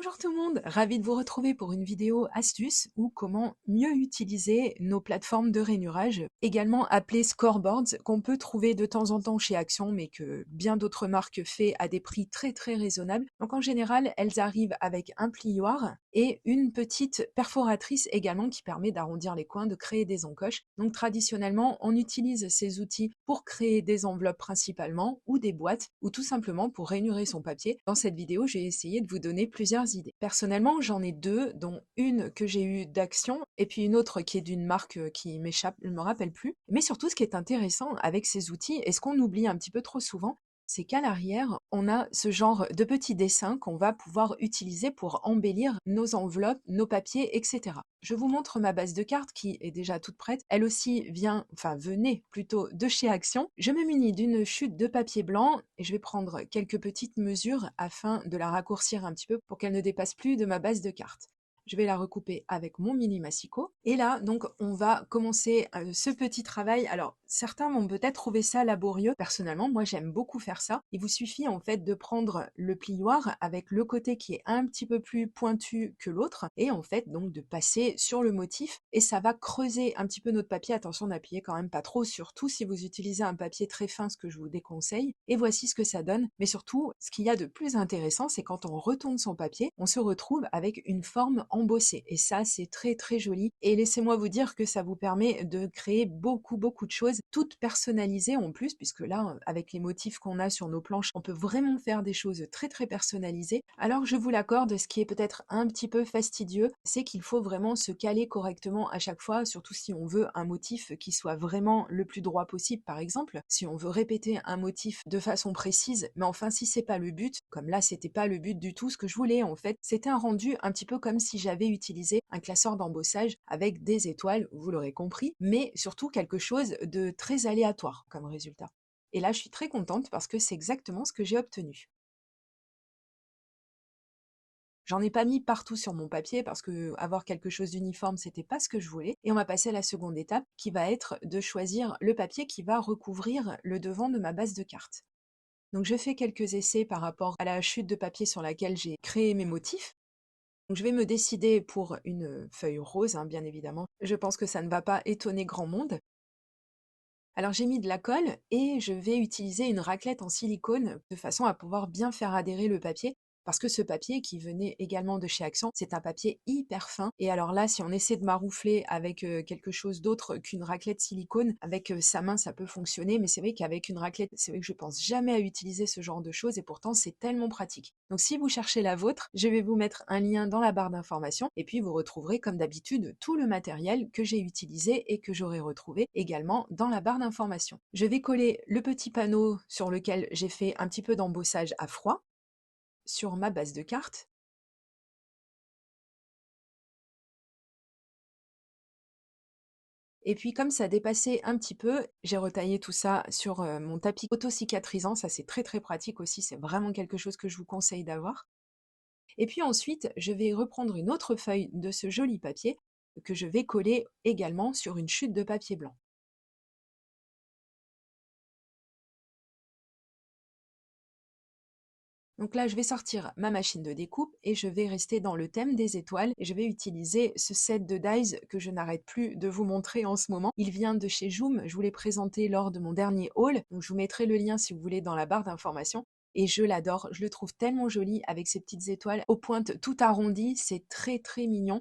Bonjour tout le monde, ravi de vous retrouver pour une vidéo astuce ou comment mieux utiliser nos plateformes de rainurage, également appelées scoreboards, qu'on peut trouver de temps en temps chez Action, mais que bien d'autres marques font à des prix très raisonnables. Donc en général, elles arrivent avec un plioir et une petite perforatrice également qui permet d'arrondir les coins, de créer des encoches. Donc traditionnellement, on utilise ces outils pour créer des enveloppes principalement ou des boîtes ou tout simplement pour rainurer son papier. Dans cette vidéo, j'ai essayé de vous donner plusieurs idées. Personnellement, j'en ai deux, dont une que j'ai eue d'Action et puis une autre qui est d'une marque qui m'échappe, je ne me rappelle plus. Mais surtout, ce qui est intéressant avec ces outils et ce qu'on oublie un petit peu trop souvent, c'est qu'à l'arrière, on a ce genre de petits dessins qu'on va pouvoir utiliser pour embellir nos enveloppes, nos papiers, etc. Je vous montre ma base de cartes qui est déjà toute prête. Elle aussi venait plutôt de chez Action. Je me munis d'une chute de papier blanc et je vais prendre quelques petites mesures afin de la raccourcir un petit peu pour qu'elle ne dépasse plus de ma base de cartes. Je vais la recouper avec mon mini massicot. Et là, donc, on va commencer ce petit travail. Alors, certains vont peut-être trouver ça laborieux. Personnellement, moi, j'aime beaucoup faire ça. Il vous suffit, en fait, de prendre le plioir avec le côté qui est un petit peu plus pointu que l'autre et, en fait, donc, de passer sur le motif et ça va creuser un petit peu notre papier. Attention, n'appuyez quand même pas trop, surtout si vous utilisez un papier très fin, ce que je vous déconseille. Et voici ce que ça donne. Mais surtout, ce qu'il y a de plus intéressant, c'est quand on retourne son papier, on se retrouve avec une forme embossée. Et ça, c'est très joli. Et laissez-moi vous dire que ça vous permet de créer beaucoup de choses, toutes personnalisées en plus, puisque là, avec les motifs qu'on a sur nos planches, on peut vraiment faire des choses très personnalisées. Alors, je vous l'accorde, ce qui est peut-être un petit peu fastidieux, c'est qu'il faut vraiment se caler correctement à chaque fois, surtout si on veut un motif qui soit vraiment le plus droit possible, par exemple. Si on veut répéter un motif de façon précise, mais enfin, si c'est pas le but, comme là, c'était pas le but du tout, ce que je voulais, en fait, c'était un rendu un petit peu comme si j'avais utilisé un classeur d'embossage avec des étoiles, vous l'aurez compris, mais surtout quelque chose de très aléatoire comme résultat. Et là, je suis très contente parce que c'est exactement ce que j'ai obtenu. J'en ai pas mis partout sur mon papier parce que avoir quelque chose d'uniforme, c'était pas ce que je voulais. Et on va passer à la seconde étape qui va être de choisir le papier qui va recouvrir le devant de ma base de cartes. Donc je fais quelques essais par rapport à la chute de papier sur laquelle j'ai créé mes motifs. Donc je vais me décider pour une feuille rose, hein, bien évidemment. Je pense que ça ne va pas étonner grand monde. Alors j'ai mis de la colle et je vais utiliser une raclette en silicone de façon à pouvoir bien faire adhérer le papier. Parce que ce papier qui venait également de chez Action, c'est un papier hyper fin. Et alors là, si on essaie de maroufler avec quelque chose d'autre qu'une raclette silicone, avec sa main, ça peut fonctionner. Mais c'est vrai qu'avec une raclette, c'est vrai que je pense jamais à utiliser ce genre de choses et pourtant c'est tellement pratique. Donc si vous cherchez la vôtre, je vais vous mettre un lien dans la barre d'information et puis vous retrouverez comme d'habitude tout le matériel que j'ai utilisé et que j'aurai retrouvé également dans la barre d'information. Je vais coller le petit panneau sur lequel j'ai fait un petit peu d'embossage à froid sur ma base de cartes. Et puis comme ça dépassait un petit peu, j'ai retaillé tout ça sur mon tapis auto-cicatrisant. Ça c'est très pratique aussi, c'est vraiment quelque chose que je vous conseille d'avoir. Et puis ensuite, je vais reprendre une autre feuille de ce joli papier que je vais coller également sur une chute de papier blanc. Donc là, je vais sortir ma machine de découpe et je vais rester dans le thème des étoiles et je vais utiliser ce set de dies que je n'arrête plus de vous montrer en ce moment. Il vient de chez Joom, je vous l'ai présenté lors de mon dernier haul, donc je vous mettrai le lien si vous voulez dans la barre d'information. Et je l'adore, je le trouve tellement joli avec ces petites étoiles aux pointes tout arrondies, c'est très mignon.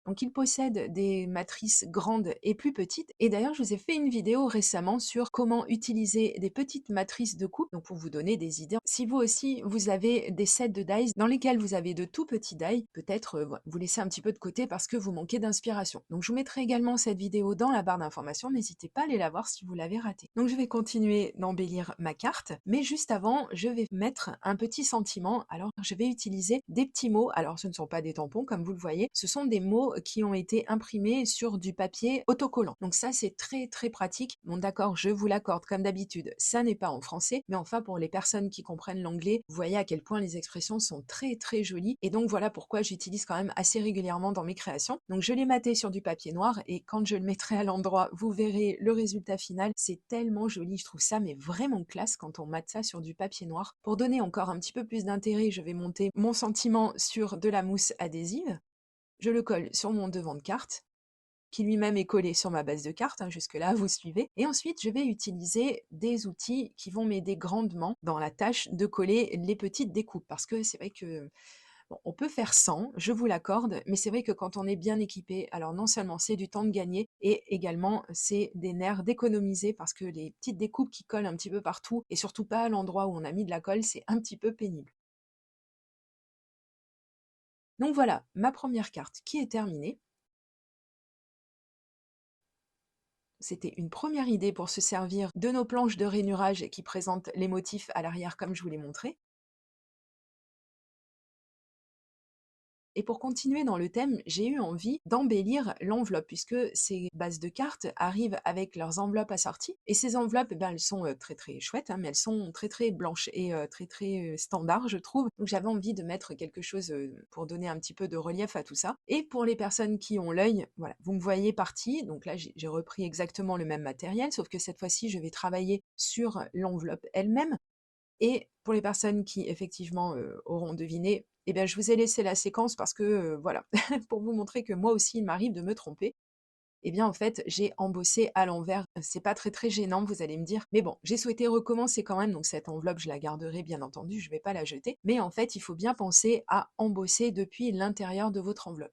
Donc il possède des matrices grandes et plus petites. Et d'ailleurs, je vous ai fait une vidéo récemment sur comment utiliser des petites matrices de coupe, donc pour vous donner des idées. Si vous aussi, vous avez des sets de dies dans lesquels vous avez de tout petits dies, peut-être vous laissez un petit peu de côté parce que vous manquez d'inspiration. Donc je vous mettrai également cette vidéo dans la barre d'information. N'hésitez pas à aller la voir si vous l'avez ratée. Donc je vais continuer d'embellir ma carte, mais juste avant, je vais mettre un petit sentiment. Alors je vais utiliser des petits mots. Alors ce ne sont pas des tampons comme vous le voyez, ce sont des mots qui ont été imprimés sur du papier autocollant. Donc ça, c'est très très pratique. Bon d'accord, je vous l'accorde comme d'habitude, ça n'est pas en français, mais enfin pour les personnes qui comprennent l'anglais, vous voyez à quel point les expressions sont très très jolies. Et donc voilà pourquoi j'utilise quand même assez régulièrement dans mes créations. Donc je l'ai maté sur du papier noir et quand je le mettrai à l'endroit, vous verrez le résultat final. C'est tellement joli, je trouve ça mais vraiment classe quand on mate ça sur du papier noir. Pour donner encore un petit peu plus d'intérêt, je vais monter mon sentiment sur de la mousse adhésive. Je le colle sur mon devant de carte, qui lui-même est collé sur ma base de carte, hein, jusque-là, vous suivez. Et ensuite, je vais utiliser des outils qui vont m'aider grandement dans la tâche de coller les petites découpes. Parce que c'est vrai que bon, on peut faire sans, je vous l'accorde, mais c'est vrai que quand on est bien équipé, alors non seulement c'est du temps de gagner, et également c'est des nerfs d'économiser parce que les petites découpes qui collent un petit peu partout, et surtout pas à l'endroit où on a mis de la colle, c'est un petit peu pénible. Donc voilà, ma première carte qui est terminée. C'était une première idée pour se servir de nos planches de rainurage qui présentent les motifs à l'arrière comme je vous l'ai montré. Et pour continuer dans le thème, j'ai eu envie d'embellir l'enveloppe puisque ces bases de cartes arrivent avec leurs enveloppes assorties. Et ces enveloppes, eh ben, elles sont très très chouettes, hein, mais elles sont très très blanches et très très standards, je trouve. Donc j'avais envie de mettre quelque chose pour donner un petit peu de relief à tout ça. Et pour les personnes qui ont l'œil, voilà, vous me voyez partie. Donc là, j'ai repris exactement le même matériel, sauf que cette fois-ci, je vais travailler sur l'enveloppe elle-même. Et pour les personnes qui effectivement auront deviné, eh bien, je vous ai laissé la séquence parce que voilà, pour vous montrer que moi aussi il m'arrive de me tromper. Eh bien en fait, j'ai embossé à l'envers. C'est pas très très gênant, vous allez me dire. Mais bon, j'ai souhaité recommencer quand même, donc cette enveloppe, je la garderai bien entendu, je vais pas la jeter. Mais en fait, il faut bien penser à embosser depuis l'intérieur de votre enveloppe.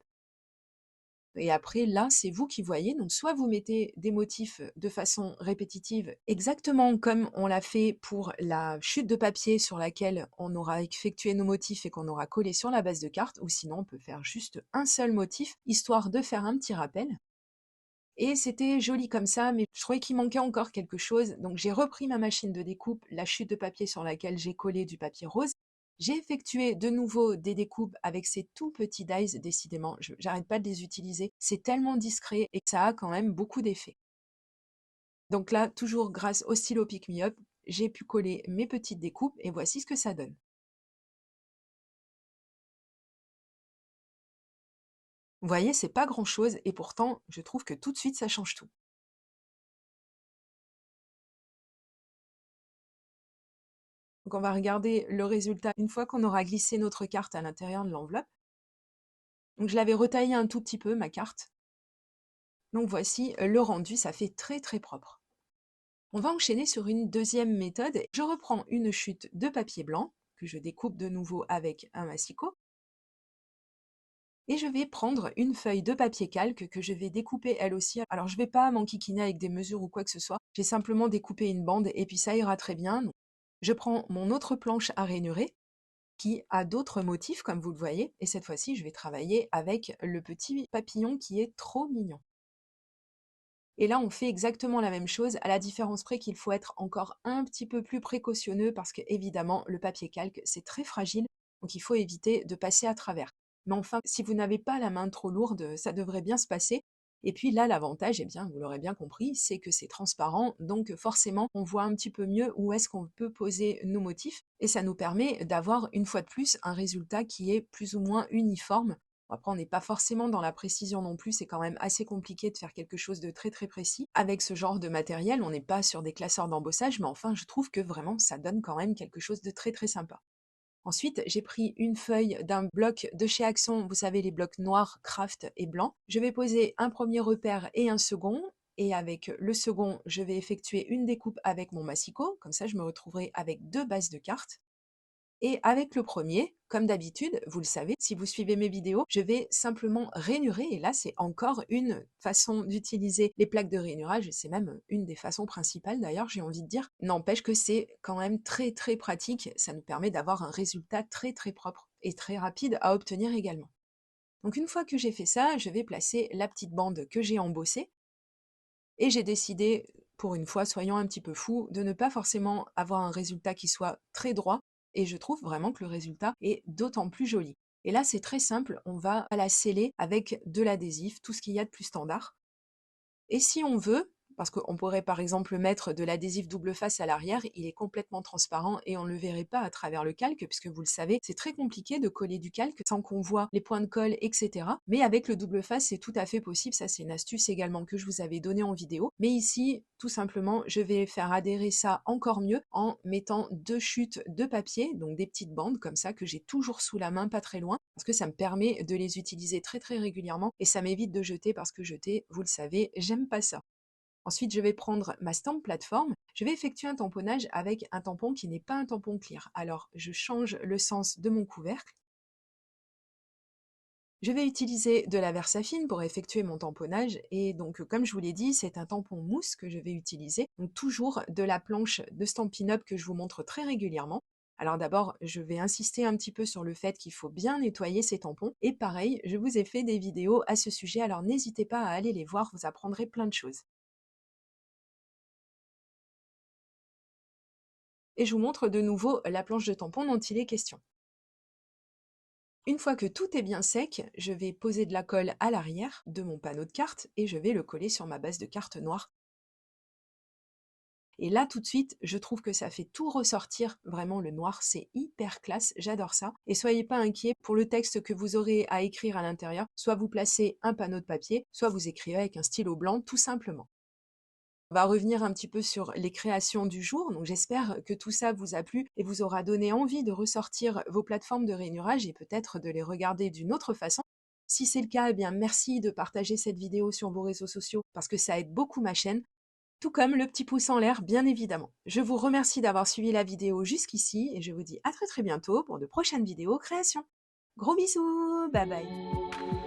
Et après, là, c'est vous qui voyez. Donc, soit vous mettez des motifs de façon répétitive, exactement comme on l'a fait pour la chute de papier sur laquelle on aura effectué nos motifs et qu'on aura collé sur la base de carte, ou sinon on peut faire juste un seul motif, histoire de faire un petit rappel. Et c'était joli comme ça, mais je trouvais qu'il manquait encore quelque chose. Donc j'ai repris ma machine de découpe, la chute de papier sur laquelle j'ai collé du papier rose. J'ai effectué de nouveau des découpes avec ces tout petits dies, décidément, j'arrête pas de les utiliser. C'est tellement discret et ça a quand même beaucoup d'effet. Donc là, toujours grâce au stylo Pick Me Up, j'ai pu coller mes petites découpes et voici ce que ça donne. Vous voyez, c'est pas grand chose et pourtant, je trouve que tout de suite, ça change tout. Donc on va regarder le résultat une fois qu'on aura glissé notre carte à l'intérieur de l'enveloppe. Donc je l'avais retaillé un tout petit peu, ma carte. Donc voici le rendu, ça fait très très propre. On va enchaîner sur une deuxième méthode. Je reprends une chute de papier blanc, que je découpe de nouveau avec un massicot. Et je vais prendre une feuille de papier calque que je vais découper elle aussi. Alors je ne vais pas m'enquiquiner avec des mesures ou quoi que ce soit. J'ai simplement découpé une bande et puis ça ira très bien. Donc, je prends mon autre planche à rainurer qui a d'autres motifs comme vous le voyez. Et cette fois-ci, je vais travailler avec le petit papillon qui est trop mignon. Et là, on fait exactement la même chose, à la différence près qu'il faut être encore un petit peu plus précautionneux parce que, évidemment, le papier calque, c'est très fragile, donc il faut éviter de passer à travers. Mais enfin, si vous n'avez pas la main trop lourde, ça devrait bien se passer. Et puis là, l'avantage, eh bien, vous l'aurez bien compris, c'est que c'est transparent, donc forcément, on voit un petit peu mieux où est-ce qu'on peut poser nos motifs, et ça nous permet d'avoir, une fois de plus, un résultat qui est plus ou moins uniforme. Après, on n'est pas forcément dans la précision non plus, c'est quand même assez compliqué de faire quelque chose de très très précis. Avec ce genre de matériel, on n'est pas sur des classeurs d'embossage, mais enfin, je trouve que vraiment, ça donne quand même quelque chose de très très sympa. Ensuite, j'ai pris une feuille d'un bloc de chez Axon, vous savez, les blocs noirs, craft et blanc. Je vais poser un premier repère et un second. Et avec le second, je vais effectuer une découpe avec mon massicot. Comme ça, je me retrouverai avec deux bases de cartes. Et avec le premier, comme d'habitude, vous le savez, si vous suivez mes vidéos, je vais simplement rainurer. Et là, c'est encore une façon d'utiliser les plaques de rainurage. C'est même une des façons principales d'ailleurs, j'ai envie de dire. N'empêche que c'est quand même très très pratique. Ça nous permet d'avoir un résultat très très propre et très rapide à obtenir également. Donc une fois que j'ai fait ça, je vais placer la petite bande que j'ai embossée. Et j'ai décidé, pour une fois, soyons un petit peu fous, de ne pas forcément avoir un résultat qui soit très droit. Et je trouve vraiment que le résultat est d'autant plus joli. Et là, c'est très simple, on va la sceller avec de l'adhésif, tout ce qu'il y a de plus standard. Et si on veut, parce qu'on pourrait par exemple mettre de l'adhésif double face à l'arrière, il est complètement transparent et on ne le verrait pas à travers le calque, puisque vous le savez, c'est très compliqué de coller du calque sans qu'on voit les points de colle, etc. Mais avec le double face, c'est tout à fait possible. Ça, c'est une astuce également que je vous avais donnée en vidéo. Mais ici, tout simplement, je vais faire adhérer ça encore mieux en mettant 2 chutes de papier, donc des petites bandes comme ça que j'ai toujours sous la main, pas très loin, parce que ça me permet de les utiliser très très régulièrement et ça m'évite de jeter parce que jeter, vous le savez, j'aime pas ça. Ensuite, je vais prendre ma stamp plateforme. Je vais effectuer un tamponnage avec un tampon qui n'est pas un tampon clear. Alors, je change le sens de mon couvercle. Je vais utiliser de la Versafine pour effectuer mon tamponnage et donc comme je vous l'ai dit, c'est un tampon mousse que je vais utiliser. Donc toujours de la planche de Stampin' Up que je vous montre très régulièrement. Alors d'abord, je vais insister un petit peu sur le fait qu'il faut bien nettoyer ces tampons. Et pareil, je vous ai fait des vidéos à ce sujet, alors n'hésitez pas à aller les voir, vous apprendrez plein de choses. Et je vous montre de nouveau la planche de tampon dont il est question. Une fois que tout est bien sec, je vais poser de la colle à l'arrière de mon panneau de cartes et je vais le coller sur ma base de cartes noire. Et là, tout de suite, je trouve que ça fait tout ressortir, vraiment le noir, c'est hyper classe, j'adore ça. Et soyez pas inquiets pour le texte que vous aurez à écrire à l'intérieur, soit vous placez un panneau de papier, soit vous écrivez avec un stylo blanc, tout simplement. On va revenir un petit peu sur les créations du jour, donc j'espère que tout ça vous a plu et vous aura donné envie de ressortir vos plateformes de rainurage et peut-être de les regarder d'une autre façon. Si c'est le cas, eh bien merci de partager cette vidéo sur vos réseaux sociaux parce que ça aide beaucoup ma chaîne, tout comme le petit pouce en l'air bien évidemment. Je vous remercie d'avoir suivi la vidéo jusqu'ici et je vous dis à très bientôt pour de prochaines vidéos créations. Gros bisous, bye bye.